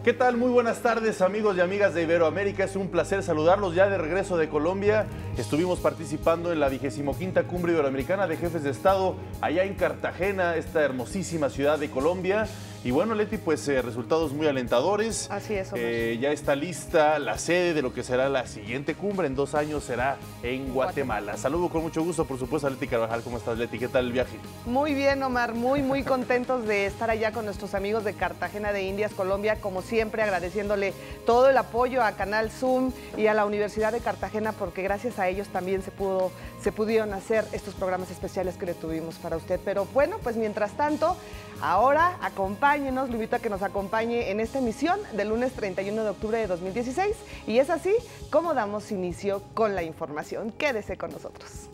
¿Qué tal? Muy buenas tardes, amigos y amigas de Iberoamérica. Es un placer saludarlos ya de regreso de Colombia. Estuvimos participando en la 25ª Cumbre Iberoamericana de Jefes de Estado allá en Cartagena, esta hermosísima ciudad de Colombia. Y bueno, Leti, pues resultados muy alentadores. Así es, Omar. Ya está lista la sede de lo que será la siguiente cumbre. En 2 años será en Guatemala. Saludo con mucho gusto, por supuesto, a Leti Carvajal. ¿Cómo estás, Leti? ¿Qué tal el viaje? Muy bien, Omar. Muy contentos de estar allá con nuestros amigos de Cartagena de Indias, Colombia. Como siempre, agradeciéndole todo el apoyo a Canal Zoom y a la Universidad de Cartagena, porque gracias a ellos también se pudieron hacer estos programas especiales que le tuvimos para usted. Pero bueno, pues mientras tanto, ahora acompáñenos, lo invito a que nos acompañe en esta emisión del lunes 31 de octubre de 2016. Y es así como damos inicio con la información. Quédese con nosotros.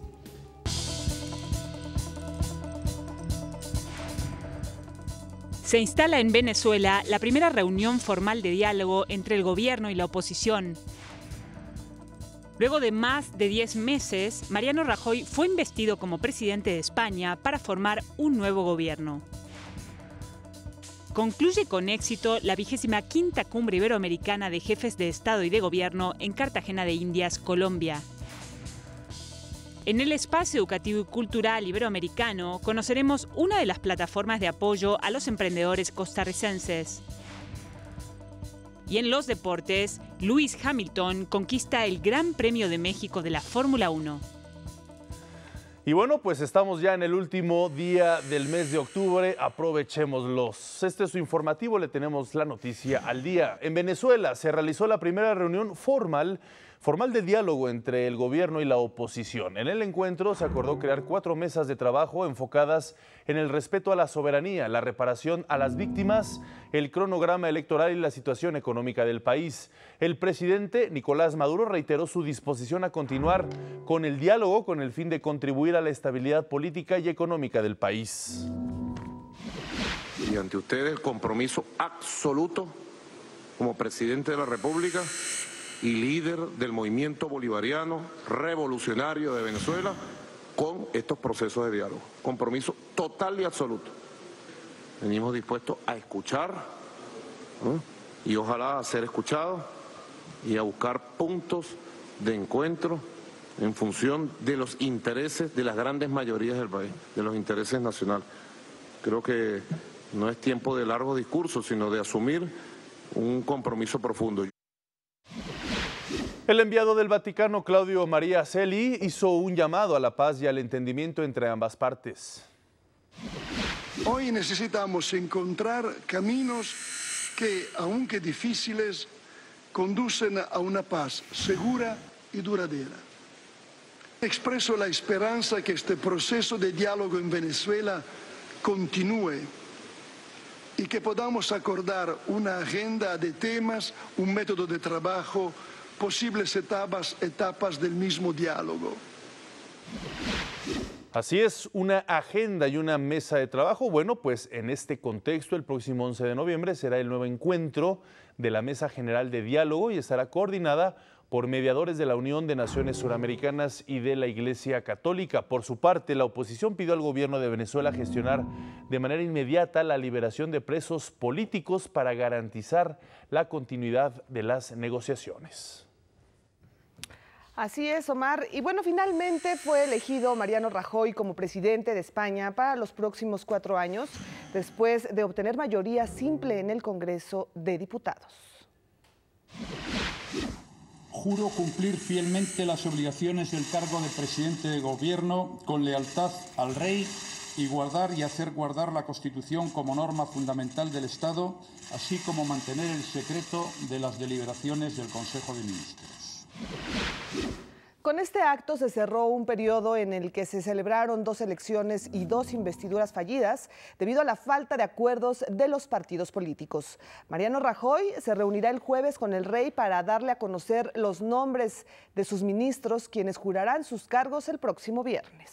Se instala en Venezuela la primera reunión formal de diálogo entre el gobierno y la oposición. Luego de más de 10 meses, Mariano Rajoy fue investido como presidente de España para formar un nuevo gobierno. Concluye con éxito la 25ª Cumbre Iberoamericana de Jefes de Estado y de Gobierno en Cartagena de Indias, Colombia. En el espacio educativo y cultural iberoamericano conoceremos una de las plataformas de apoyo a los emprendedores costarricenses. Y en los deportes, Lewis Hamilton conquista el Gran Premio de México de la Fórmula 1. Y bueno, pues estamos ya en el último día del mes de octubre, aprovechémoslos. Este es su informativo, le tenemos la noticia al día. En Venezuela se realizó la primera reunión formal de diálogo entre el gobierno y la oposición. En el encuentro se acordó crear 4 mesas de trabajo enfocadas en el respeto a la soberanía, la reparación a las víctimas, el cronograma electoral y la situación económica del país. El presidente Nicolás Maduro reiteró su disposición a continuar con el diálogo con el fin de contribuir a la estabilidad política y económica del país. Y ante ustedes el compromiso absoluto como presidente de la República y líder del movimiento bolivariano revolucionario de Venezuela con estos procesos de diálogo. Compromiso total y absoluto. Venimos dispuestos a escuchar, ¿no? Y ojalá a ser escuchados y a buscar puntos de encuentro en función de los intereses de las grandes mayorías del país, de los intereses nacionales. Creo que no es tiempo de largos discursos, sino de asumir un compromiso profundo. El enviado del Vaticano, Claudio María Celi, hizo un llamado a la paz y al entendimiento entre ambas partes. Hoy necesitamos encontrar caminos que, aunque difíciles, conducen a una paz segura y duradera. Expreso la esperanza que este proceso de diálogo en Venezuela continúe y que podamos acordar una agenda de temas, un método de trabajo, posibles etapas del mismo diálogo. Así es, una agenda y una mesa de trabajo. Bueno, pues en este contexto, el próximo 11 de noviembre será el nuevo encuentro de la Mesa General de Diálogo y estará coordinada por mediadores de la Unión de Naciones Suramericanas y de la Iglesia Católica. Por su parte, la oposición pidió al gobierno de Venezuela gestionar de manera inmediata la liberación de presos políticos para garantizar la continuidad de las negociaciones. Así es, Omar. Y bueno, finalmente fue elegido Mariano Rajoy como presidente de España para los próximos 4 años, después de obtener mayoría simple en el Congreso de Diputados. Juro cumplir fielmente las obligaciones del cargo de presidente de gobierno con lealtad al rey y guardar y hacer guardar la Constitución como norma fundamental del Estado, así como mantener el secreto de las deliberaciones del Consejo de Ministros. Con este acto se cerró un periodo en el que se celebraron 2 elecciones y 2 investiduras fallidas debido a la falta de acuerdos de los partidos políticos. Mariano Rajoy se reunirá el jueves con el rey para darle a conocer los nombres de sus ministros, quienes jurarán sus cargos el próximo viernes.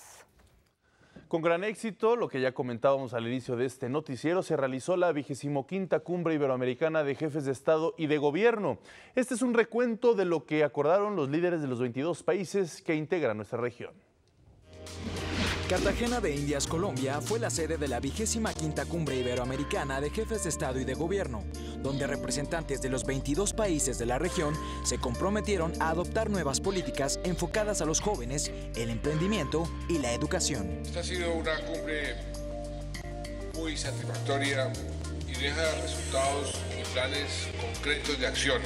Con gran éxito, lo que ya comentábamos al inicio de este noticiero, se realizó la 25ª Cumbre Iberoamericana de Jefes de Estado y de Gobierno. Este es un recuento de lo que acordaron los líderes de los 22 países que integran nuestra región. Cartagena de Indias, Colombia, fue la sede de la 25ª Cumbre Iberoamericana de Jefes de Estado y de Gobierno, donde representantes de los 22 países de la región se comprometieron a adoptar nuevas políticas enfocadas a los jóvenes, el emprendimiento y la educación. Esta ha sido una cumbre muy satisfactoria y deja resultados y planes concretos de acción.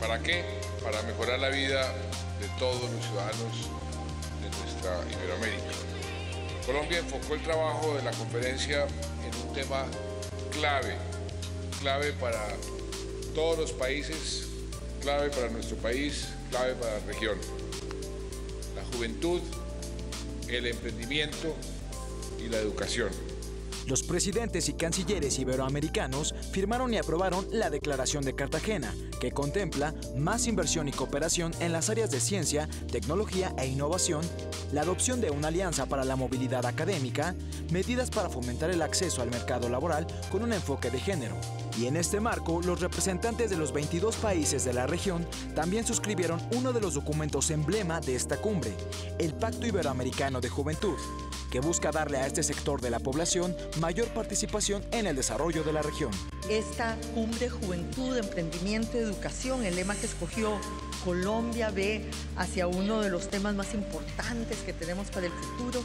¿Para qué? Para mejorar la vida de todos los ciudadanos de nuestra Iberoamérica. Colombia enfocó el trabajo de la conferencia en un tema clave para todos los países, clave para nuestro país, clave para la región. La juventud, el emprendimiento y la educación. Los presidentes y cancilleres iberoamericanos firmaron y aprobaron la Declaración de Cartagena, que contempla más inversión y cooperación en las áreas de ciencia, tecnología e innovación, la adopción de una alianza para la movilidad académica, medidas para fomentar el acceso al mercado laboral con un enfoque de género. Y en este marco, los representantes de los 22 países de la región también suscribieron uno de los documentos emblema de esta cumbre, el Pacto Iberoamericano de Juventud, que busca darle a este sector de la población mayor participación en el desarrollo de la región. Esta cumbre Juventud, Emprendimiento y Educación, el lema que escogió Colombia, ve hacia uno de los temas más importantes que tenemos para el futuro,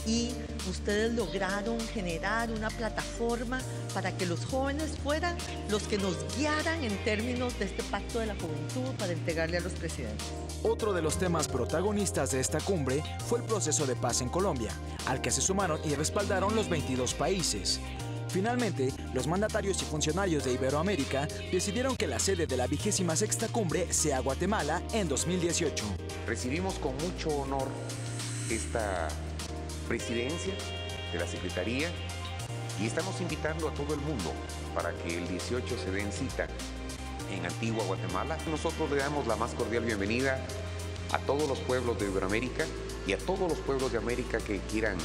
y ustedes lograron generar una plataforma para que los jóvenes fueran los que nos guiaran en términos de este pacto de la juventud para entregarle a los presidentes. Otro de los temas protagonistas de esta cumbre fue el proceso de paz en Colombia, al que se sumaron y respaldaron los 22 países. Finalmente, los mandatarios y funcionarios de Iberoamérica decidieron que la sede de la 26ª cumbre sea Guatemala en 2018. Recibimos con mucho honor esta presidencia de la Secretaría y estamos invitando a todo el mundo para que el 18 se den cita en Antigua, Guatemala. Nosotros le damos la más cordial bienvenida a todos los pueblos de Iberoamérica y a todos los pueblos de América que quieran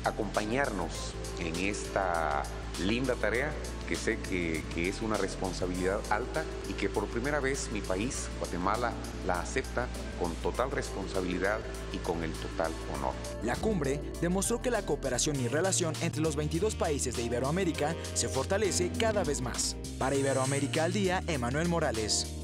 acompañarnos en esta linda tarea, que sé que es una responsabilidad alta y que por primera vez mi país, Guatemala, la acepta con total responsabilidad y con el total honor. La cumbre demostró que la cooperación y relación entre los 22 países de Iberoamérica se fortalece cada vez más. Para Iberoamérica al Día, Emanuel Morales.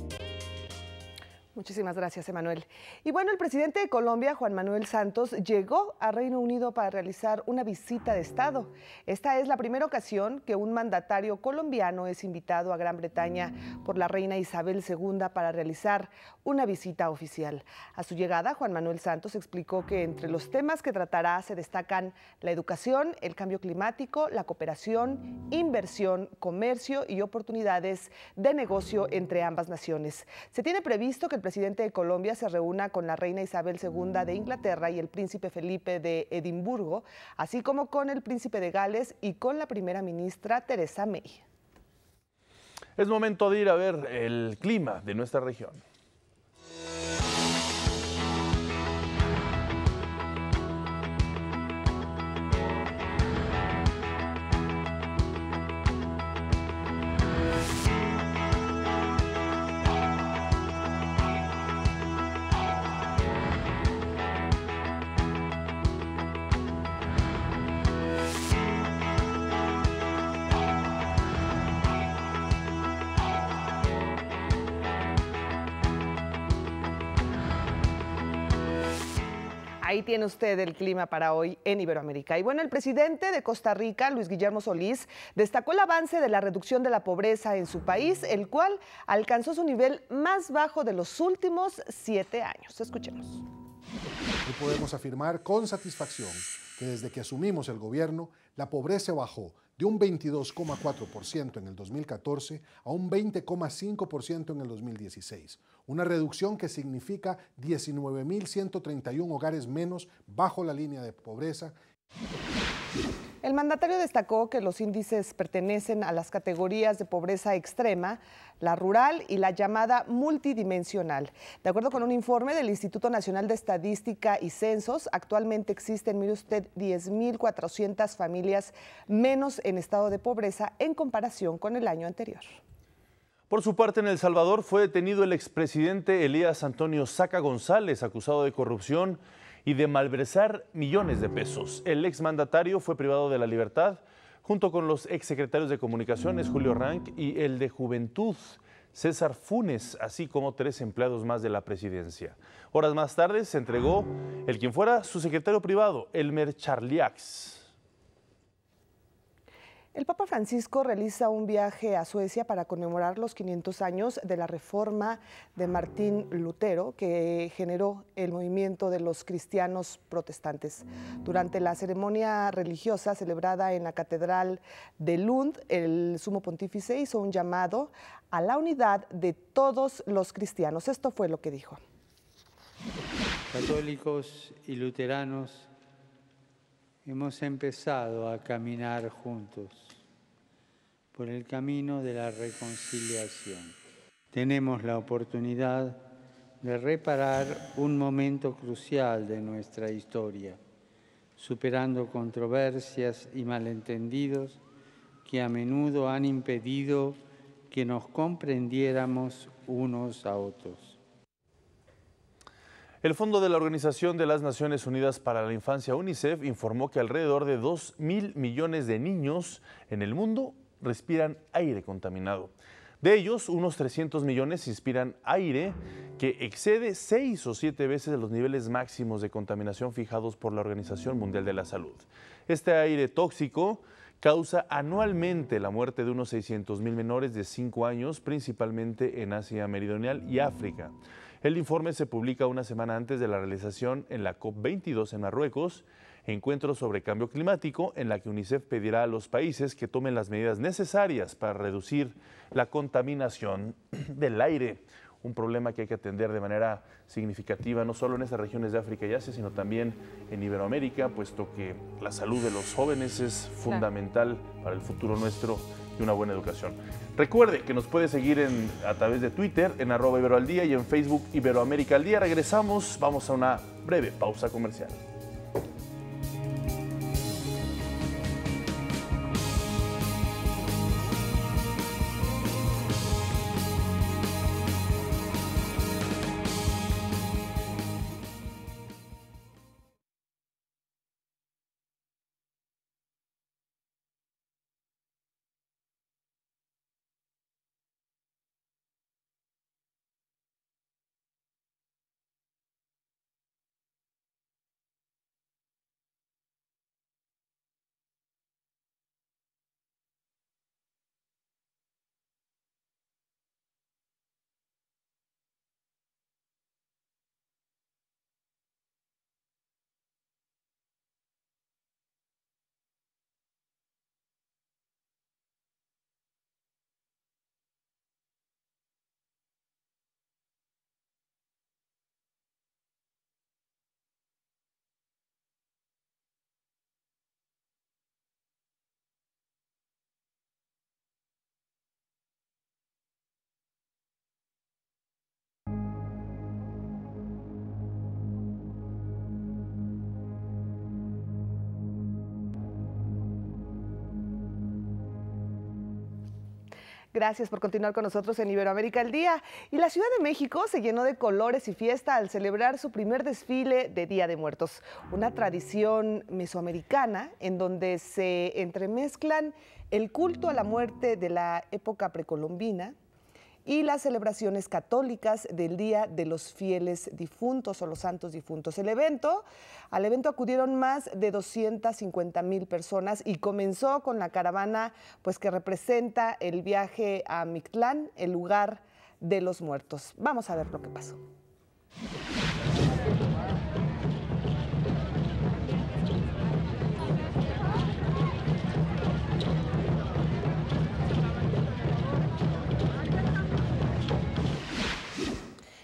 Muchísimas gracias, Emanuel. Y bueno, el presidente de Colombia, Juan Manuel Santos, llegó a Reino Unido para realizar una visita de Estado. Esta es la primera ocasión que un mandatario colombiano es invitado a Gran Bretaña por la reina Isabel II para realizar una visita oficial. A su llegada, Juan Manuel Santos explicó que entre los temas que tratará se destacan la educación, el cambio climático, la cooperación, inversión, comercio y oportunidades de negocio entre ambas naciones. Se tiene previsto que el presidente de Colombia se reúna con la reina Isabel II de Inglaterra y el príncipe Felipe de Edimburgo, así como con el príncipe de Gales y con la primera ministra Theresa May. Es momento de ir a ver el clima de nuestra región. Ahí tiene usted el clima para hoy en Iberoamérica. Y bueno, el presidente de Costa Rica, Luis Guillermo Solís, destacó el avance de la reducción de la pobreza en su país, el cual alcanzó su nivel más bajo de los últimos 7 años. Escuchemos. Hoy podemos afirmar con satisfacción que desde que asumimos el gobierno, la pobreza bajó de un 22,4% en el 2014 a un 20,5% en el 2016, una reducción que significa 19.131 hogares menos bajo la línea de pobreza. El mandatario destacó que los índices pertenecen a las categorías de pobreza extrema, la rural y la llamada multidimensional. De acuerdo con un informe del Instituto Nacional de Estadística y Censos, actualmente existen, mire usted, 10.400 familias menos en estado de pobreza en comparación con el año anterior. Por su parte, en El Salvador fue detenido el expresidente Elías Antonio Saca González, acusado de corrupción y de malversar millones de pesos. El exmandatario fue privado de la libertad junto con los exsecretarios de Comunicaciones, Julio Rank, y el de Juventud, César Funes, así como 3 empleados más de la presidencia. Horas más tarde se entregó el quien fuera su secretario privado, Elmer Charliax. El Papa Francisco realiza un viaje a Suecia para conmemorar los 500 años de la reforma de Martín Lutero, que generó el movimiento de los cristianos protestantes. Durante la ceremonia religiosa celebrada en la Catedral de Lund, el Sumo Pontífice hizo un llamado a la unidad de todos los cristianos. Esto fue lo que dijo. Católicos y luteranos hemos empezado a caminar juntos por el camino de la reconciliación. Tenemos la oportunidad de reparar un momento crucial de nuestra historia, superando controversias y malentendidos que a menudo han impedido que nos comprendiéramos unos a otros. El Fondo de la Organización de las Naciones Unidas para la Infancia, UNICEF, informó que alrededor de 2.000 millones de niños en el mundo respiran aire contaminado. De ellos, unos 300 millones inspiran aire que excede 6 o 7 veces los niveles máximos de contaminación fijados por la Organización Mundial de la Salud. Este aire tóxico causa anualmente la muerte de unos 600,000 menores de 5 años, principalmente en Asia Meridional y África. El informe se publica una semana antes de la realización en la COP22 en Marruecos, encuentro sobre cambio climático, en la que UNICEF pedirá a los países que tomen las medidas necesarias para reducir la contaminación del aire, un problema que hay que atender de manera significativa, no solo en estas regiones de África y Asia, sino también en Iberoamérica, puesto que la salud de los jóvenes es fundamental para el futuro nuestro y una buena educación. Recuerde que nos puede seguir a través de Twitter, en @IberoAlDía, y en Facebook Iberoamérica al Día. Regresamos, vamos a una breve pausa comercial. Gracias por continuar con nosotros en Iberoamérica al Día. Y la Ciudad de México se llenó de colores y fiesta al celebrar su primer desfile de Día de Muertos, una tradición mesoamericana en donde se entremezclan el culto a la muerte de la época precolombina y las celebraciones católicas del Día de los Fieles Difuntos o los Santos Difuntos. Al evento acudieron más de 250,000 personas y comenzó con la caravana pues, que representa el viaje a Mictlán, el lugar de los muertos. Vamos a ver lo que pasó.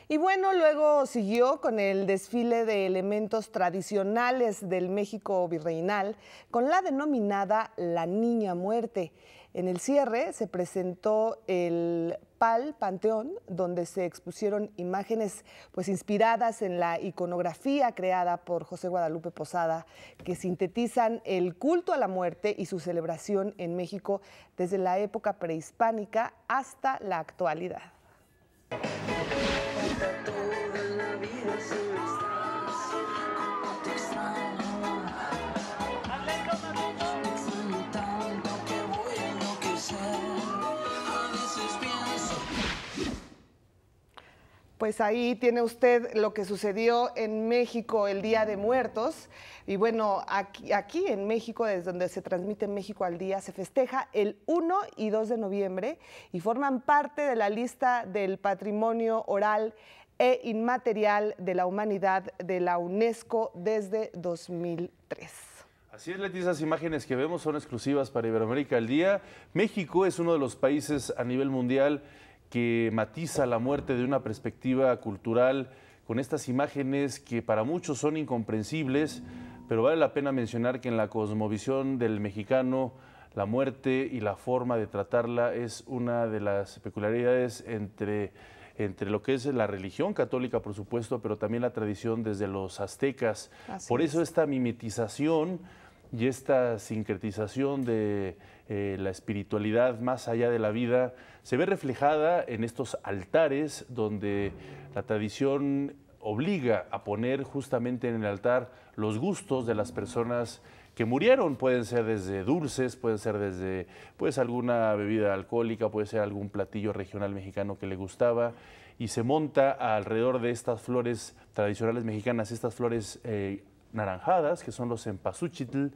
Y bueno, luego siguió con el desfile de elementos tradicionales del México virreinal con la denominada La Niña Muerte. En el cierre se presentó el Panteón, donde se expusieron imágenes pues, inspiradas en la iconografía creada por José Guadalupe Posada, que sintetizan el culto a la muerte y su celebración en México desde la época prehispánica hasta la actualidad. Pues ahí tiene usted lo que sucedió en México el Día de Muertos. Y bueno, aquí en México, desde donde se transmite México al Día, se festeja el 1 y 2 de noviembre y forman parte de la lista del patrimonio oral e inmaterial de la humanidad de la UNESCO desde 2003. Así es, Leti, esas imágenes que vemos son exclusivas para Iberoamérica al Día. México es uno de los países a nivel mundial que matiza la muerte de una perspectiva cultural con estas imágenes que para muchos son incomprensibles, pero vale la pena mencionar que en la cosmovisión del mexicano la muerte y la forma de tratarla es una de las peculiaridades entre lo que es la religión católica, por supuesto, pero también la tradición desde los aztecas. Por eso esta mimetización y esta sincretización de la espiritualidad más allá de la vida se ve reflejada en estos altares donde la tradición obliga a poner justamente en el altar los gustos de las personas que murieron. Pueden ser desde dulces, pueden ser desde alguna bebida alcohólica, puede ser algún platillo regional mexicano que le gustaba, y se monta alrededor de estas flores tradicionales mexicanas, estas flores naranjadas, que son los cempasúchitl,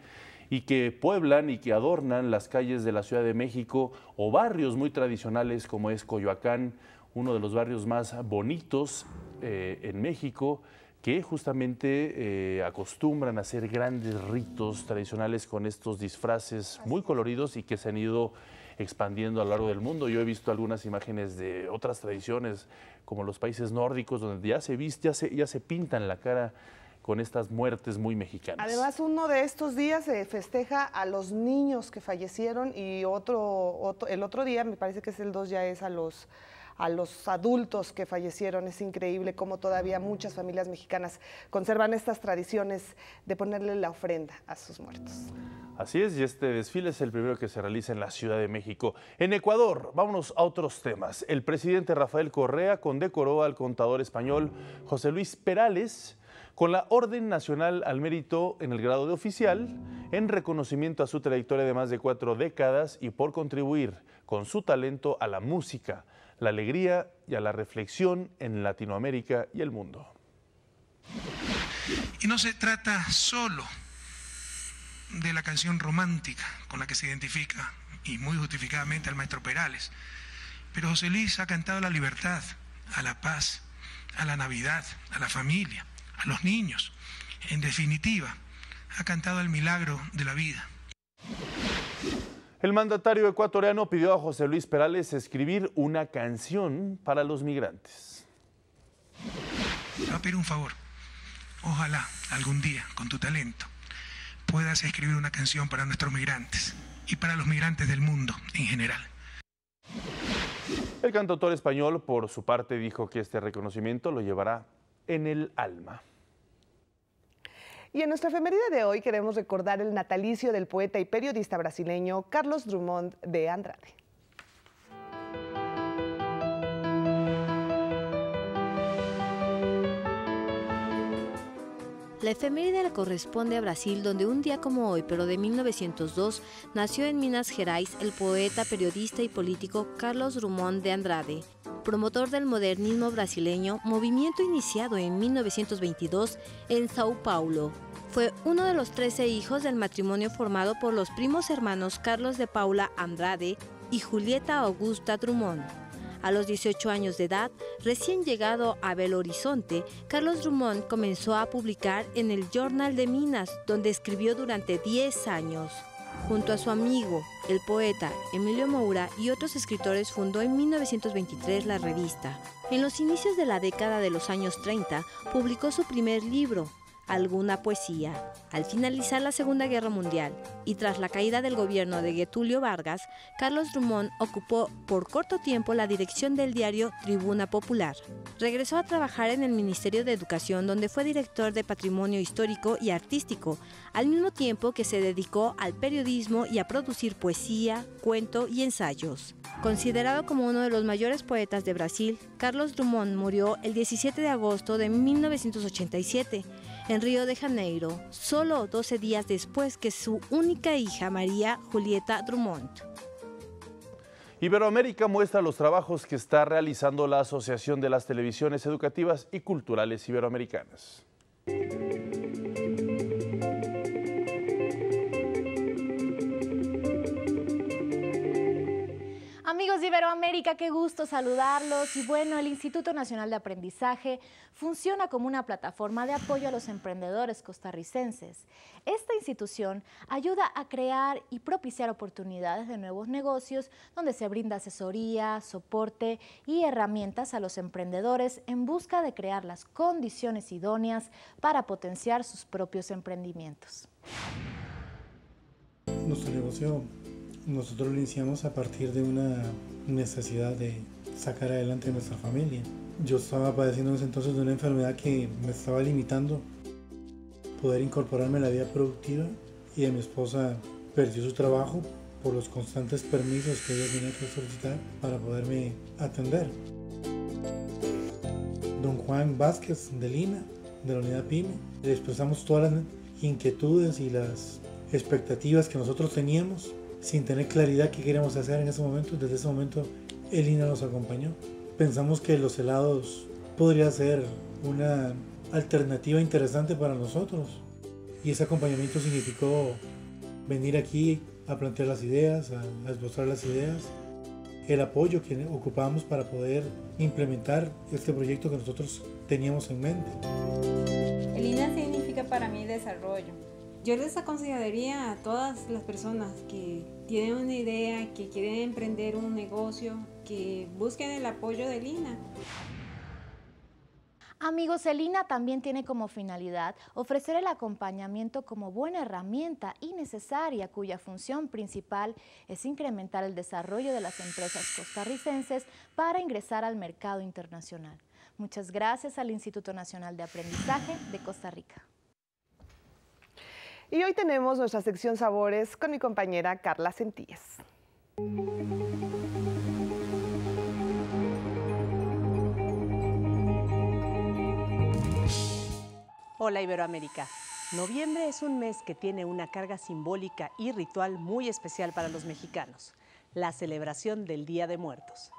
y que pueblan y que adornan las calles de la Ciudad de México o barrios muy tradicionales como es Coyoacán, uno de los barrios más bonitos en México, que justamente acostumbran a hacer grandes ritos tradicionales con estos disfraces muy coloridos y que se han ido expandiendo a lo largo del mundo. Yo he visto algunas imágenes de otras tradiciones, como los países nórdicos, donde ya se pintan la cara con estas muertes muy mexicanas. Además, uno de estos días se festeja a los niños que fallecieron y el otro día, me parece que es el 2, ya es a los adultos que fallecieron. Es increíble cómo todavía muchas familias mexicanas conservan estas tradiciones de ponerle la ofrenda a sus muertos. Así es, y este desfile es el primero que se realiza en la Ciudad de México. En Ecuador, vámonos a otros temas. El presidente Rafael Correa condecoró al contador español José Luis Perales con la Orden Nacional al Mérito en el grado de oficial, en reconocimiento a su trayectoria de más de 4 décadas y por contribuir con su talento a la música, la alegría y a la reflexión en Latinoamérica y el mundo. Y no se trata solo de la canción romántica con la que se identifica, y muy justificadamente, al maestro Perales, pero José Luis ha cantado a la libertad, a la paz, a la Navidad, a la familia, a los niños. En definitiva, ha cantado el milagro de la vida. El mandatario ecuatoriano pidió a José Luis Perales escribir una canción para los migrantes. Te voy a pedir un favor. Ojalá algún día, con tu talento, puedas escribir una canción para nuestros migrantes y para los migrantes del mundo en general. El cantautor español, por su parte, dijo que este reconocimiento lo llevará en el alma. Y en nuestra efeméride de hoy queremos recordar el natalicio del poeta y periodista brasileño Carlos Drummond de Andrade. La efeméride le corresponde a Brasil, donde un día como hoy, pero de 1902, nació en Minas Gerais el poeta, periodista y político Carlos Drummond de Andrade, promotor del modernismo brasileño, movimiento iniciado en 1922 en Sao Paulo. Fue uno de los 13 hijos del matrimonio formado por los primos hermanos Carlos de Paula Andrade y Julieta Augusta Drummond. A los 18 años de edad, recién llegado a Belo Horizonte, Carlos Drummond comenzó a publicar en el Jornal de Minas, donde escribió durante 10 años. Junto a su amigo, el poeta Emilio Moura y otros escritores, fundó en 1923 la revista. En los inicios de la década de los años 30, publicó su primer libro, Alguna poesía. Al finalizar la Segunda Guerra Mundial y tras la caída del gobierno de Getúlio Vargas, Carlos Drummond ocupó por corto tiempo la dirección del diario Tribuna Popular. Regresó a trabajar en el Ministerio de Educación, donde fue director de Patrimonio Histórico y Artístico, al mismo tiempo que se dedicó al periodismo y a producir poesía, cuento y ensayos. Considerado como uno de los mayores poetas de Brasil, Carlos Drummond murió el 17 de agosto de 1987 en Río de Janeiro, solo 12 días después que su única hija, María Julieta Drummond. Iberoamérica muestra los trabajos que está realizando la Asociación de las Televisiones Educativas y Culturales Iberoamericanas. Amigos de Iberoamérica, qué gusto saludarlos. Y bueno, el Instituto Nacional de Aprendizaje funciona como una plataforma de apoyo a los emprendedores costarricenses. Esta institución ayuda a crear y propiciar oportunidades de nuevos negocios donde se brinda asesoría, soporte y herramientas a los emprendedores en busca de crear las condiciones idóneas para potenciar sus propios emprendimientos. Nuestro negocio nosotros lo iniciamos a partir de una necesidad de sacar adelante a nuestra familia. Yo estaba padeciendo en ese entonces de una enfermedad que me estaba limitando poder incorporarme a la vida productiva, y mi esposa perdió su trabajo por los constantes permisos que ella tenía que solicitar para poderme atender. Don Juan Vázquez de Lina, de la unidad PYME, le expresamos todas las inquietudes y las expectativas que nosotros teníamos, sin tener claridad qué queríamos hacer en ese momento. Desde ese momento el INA nos acompañó. Pensamos que los helados podría ser una alternativa interesante para nosotros, y ese acompañamiento significó venir aquí a plantear las ideas, a esbozar las ideas, el apoyo que ocupábamos para poder implementar este proyecto que nosotros teníamos en mente. El INA significa para mí desarrollo. Yo les aconsejaría a todas las personas que tienen una idea, que quieren emprender un negocio, que busquen el apoyo del INA. Amigos, el INA también tiene como finalidad ofrecer el acompañamiento como buena herramienta y necesaria, cuya función principal es incrementar el desarrollo de las empresas costarricenses para ingresar al mercado internacional. Muchas gracias al Instituto Nacional de Aprendizaje de Costa Rica. Y hoy tenemos nuestra sección Sabores con mi compañera Carla Sentíes. Hola Iberoamérica. Noviembre es un mes que tiene una carga simbólica y ritual muy especial para los mexicanos, la celebración del Día de Muertos.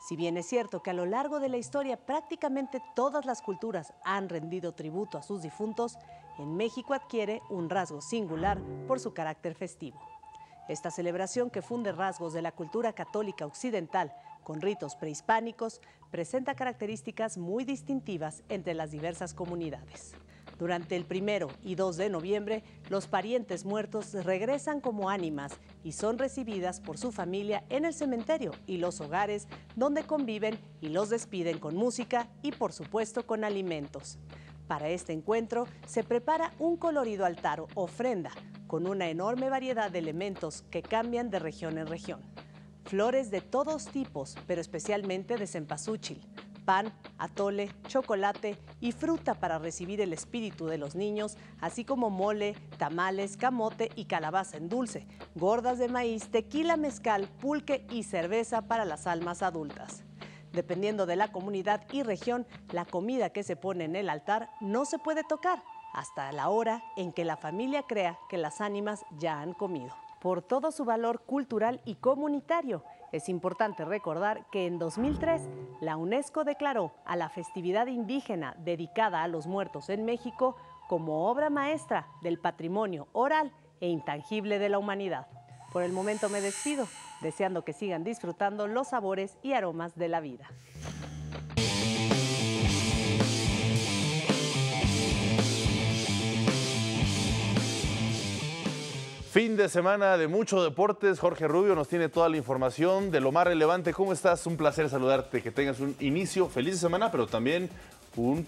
Si bien es cierto que a lo largo de la historia prácticamente todas las culturas han rendido tributo a sus difuntos, en México adquiere un rasgo singular por su carácter festivo. Esta celebración, que funde rasgos de la cultura católica occidental con ritos prehispánicos, presenta características muy distintivas entre las diversas comunidades. Durante el 1 y 2 de noviembre, los parientes muertos regresan como ánimas y son recibidas por su familia en el cementerio y los hogares, donde conviven y los despiden con música y, por supuesto, con alimentos. Para este encuentro se prepara un colorido altar o ofrenda con una enorme variedad de elementos que cambian de región en región. Flores de todos tipos, pero especialmente de cempasúchil, pan, atole, chocolate y fruta para recibir el espíritu de los niños, así como mole, tamales, camote y calabaza en dulce, gordas de maíz, tequila, mezcal, pulque y cerveza para las almas adultas. Dependiendo de la comunidad y región, la comida que se pone en el altar no se puede tocar hasta la hora en que la familia crea que las ánimas ya han comido. Por todo su valor cultural y comunitario, es importante recordar que en 2003 la UNESCO declaró a la festividad indígena dedicada a los muertos en México como obra maestra del patrimonio oral e intangible de la humanidad. Por el momento me despido, deseando que sigan disfrutando los sabores y aromas de la vida. Fin de semana de mucho deportes. Jorge Rubio nos tiene toda la información de lo más relevante. ¿Cómo estás? Un placer saludarte, que tengas un inicio feliz de semana, pero también un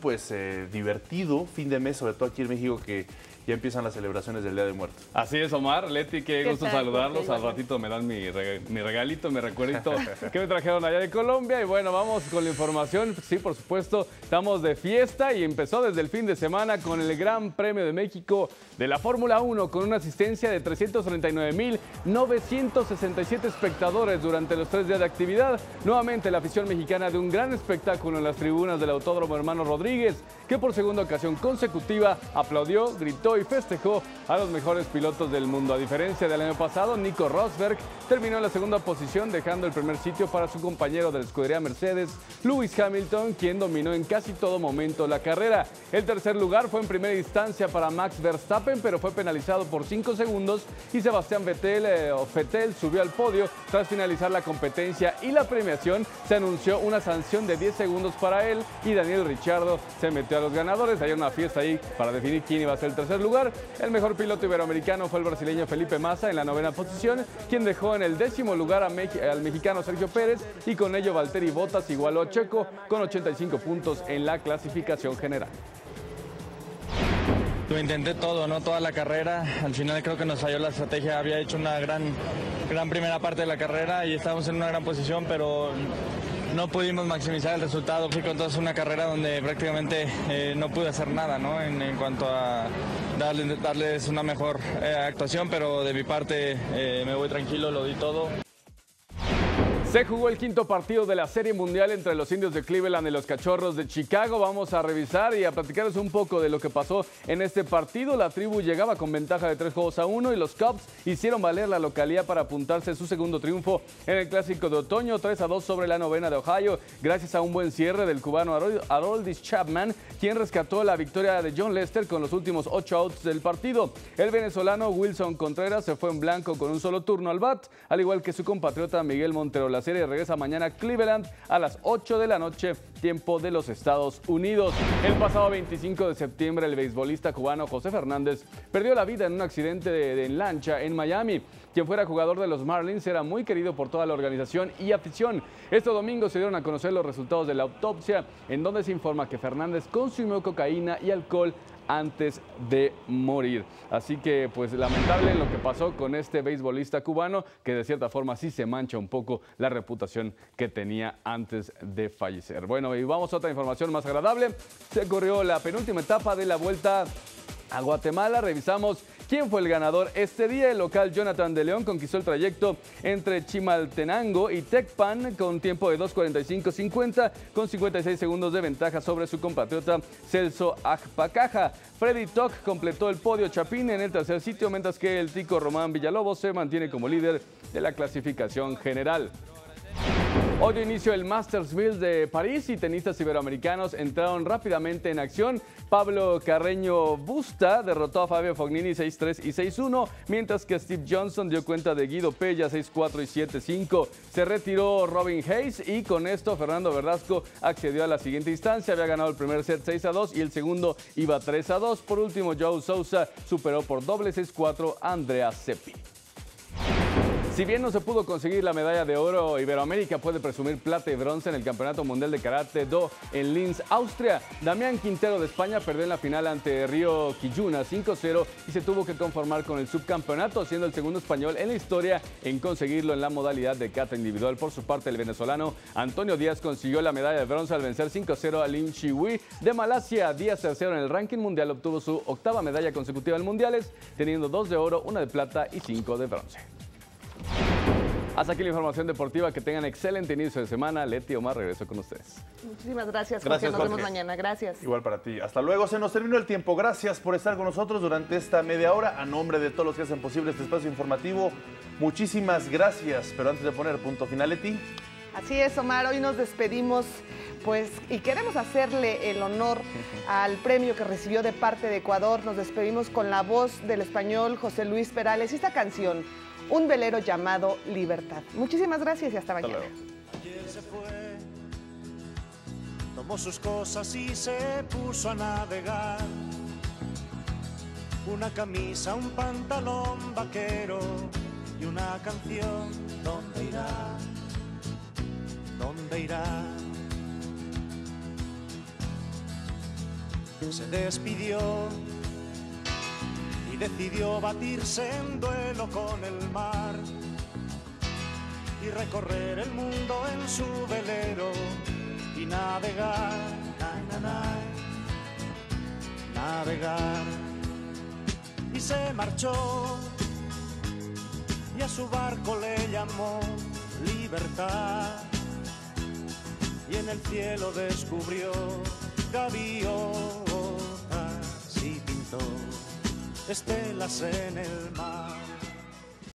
divertido fin de mes, sobre todo aquí en México, que ya empiezan las celebraciones del Día de Muertos. Así es, Omar, Leti, qué gusto saludarlos. Al ratito me dan mi regalito, mi recuerdito que me trajeron allá de Colombia. Y bueno, vamos con la información. Sí, por supuesto, estamos de fiesta y empezó desde el fin de semana con el Gran Premio de México de la Fórmula 1, con una asistencia de 339,967 espectadores durante los 3 días de actividad. Nuevamente la afición mexicana de un gran espectáculo en las tribunas del Autódromo Hermano Rodríguez, que por segunda ocasión consecutiva aplaudió, gritó y festejó a los mejores pilotos del mundo. A diferencia del año pasado, Nico Rosberg terminó en la segunda posición, dejando el primer sitio para su compañero de la escudería Mercedes, Lewis Hamilton, quien dominó en casi todo momento la carrera. El tercer lugar fue en primera instancia para Max Verstappen, pero fue penalizado por 5 segundos y Sebastián Vettel subió al podio tras finalizar la competencia y la premiación. Se anunció una sanción de 10 segundos para él y Daniel Ricciardo se metió a los ganadores. Hay una fiesta ahí para definir quién iba a ser el tercer lugar. El mejor piloto iberoamericano fue el brasileño Felipe Massa en la 9ª posición, quien dejó en el 10º lugar al mexicano Sergio Pérez, y con ello Valtteri Bottas igualó a Checo con 85 puntos en la clasificación general. Lo intenté todo, ¿no? Toda la carrera. Al final creo que nos falló la estrategia. Había hecho una gran primera parte de la carrera y estábamos en una gran posición, pero no pudimos maximizar el resultado. Fui con toda una carrera donde prácticamente no pude hacer nada, ¿no? En cuanto a darles una mejor actuación, pero de mi parte me voy tranquilo, lo di todo. Se jugó el quinto partido de la Serie Mundial entre los Indios de Cleveland y los Cachorros de Chicago. Vamos a revisar y a platicarles un poco de lo que pasó en este partido. La tribu llegaba con ventaja de 3-1 y los Cubs hicieron valer la localía para apuntarse su segundo triunfo en el Clásico de Otoño, 3-2 sobre la novena de Ohio, gracias a un buen cierre del cubano Aroldis Chapman, quien rescató la victoria de Jon Lester con los últimos 8 outs del partido. El venezolano Wilson Contreras se fue en blanco con un solo turno al bat, al igual que su compatriota Miguel Montero. La serie regresa mañana a Cleveland a las 8 de la noche, tiempo de los Estados Unidos. El pasado 25 de septiembre, el beisbolista cubano José Fernández perdió la vida en un accidente en lancha en Miami. Quien fuera jugador de los Marlins era muy querido por toda la organización y afición. Este domingo se dieron a conocer los resultados de la autopsia, en donde se informa que Fernández consumió cocaína y alcohol antes de morir. Así que, pues, lamentable lo que pasó con este beisbolista cubano, que de cierta forma sí se mancha un poco la reputación que tenía antes de fallecer. Bueno, y vamos a otra información más agradable. Se corrió la penúltima etapa de la Vuelta a Guatemala. Revisamos quién fue el ganador este día. El local Jonathan de León conquistó el trayecto entre Chimaltenango y Tecpan con tiempo de 2:45:50 con 56 segundos de ventaja sobre su compatriota Celso Ajpacaja. Freddy Toc completó el podio Chapín en el tercer sitio, mientras que el tico Román Villalobos se mantiene como líder de la clasificación general. Hoy dio inicio el Masters 1000 de París y tenistas iberoamericanos entraron rápidamente en acción. Pablo Carreño Busta derrotó a Fabio Fognini 6-3 y 6-1, mientras que Steve Johnson dio cuenta de Guido Pella 6-4 y 7-5. Se retiró Robin Hayes y con esto Fernando Verdasco accedió a la siguiente instancia. Había ganado el primer set 6-2 y el segundo iba 3-2. Por último, Joe Sousa superó por doble 6-4 a Andrea Seppi. Si bien no se pudo conseguir la medalla de oro, Iberoamérica puede presumir plata y bronce en el Campeonato Mundial de Karate Do en Linz, Austria. Damián Quintero de España perdió en la final ante Río Quilluna 5-0 y se tuvo que conformar con el subcampeonato, siendo el segundo español en la historia en conseguirlo en la modalidad de kata individual. Por su parte, el venezolano Antonio Díaz consiguió la medalla de bronce al vencer 5-0 a Lim Chihui de Malasia. Díaz, tercero en el ranking mundial, obtuvo su octava medalla consecutiva en mundiales, teniendo 2 de oro, 1 de plata y 5 de bronce. Hasta aquí la información deportiva. Que tengan excelente inicio de semana. Leti, Omar, regreso con ustedes. Muchísimas gracias, Jorge. Gracias, Nos Jorge. vemos mañana. Gracias. Igual para ti. Hasta luego. Se nos terminó el tiempo. Gracias por estar con nosotros durante esta media hora. A nombre de todos los que hacen posible este espacio informativo, muchísimas gracias. Pero antes de poner punto final, Leti. Así es, Omar. Hoy nos despedimos, pues, y queremos hacerle el honor al premio que recibió de parte de Ecuador. Nos despedimos con la voz del español José Luis Perales y esta canción, Un velero llamado Libertad. Muchísimas gracias y hasta mañana. Ayer se fue, tomó sus cosas y se puso a navegar. Una camisa, un pantalón vaquero y una canción. ¿Dónde irá? ¿Dónde irá? Se despidió y decidió batirse en duelo con el mar y recorrer el mundo en su velero y navegar, navegar. Y se marchó y a su barco le llamó Libertad y en el cielo descubrió gaviotas y pintó estelas en el mar.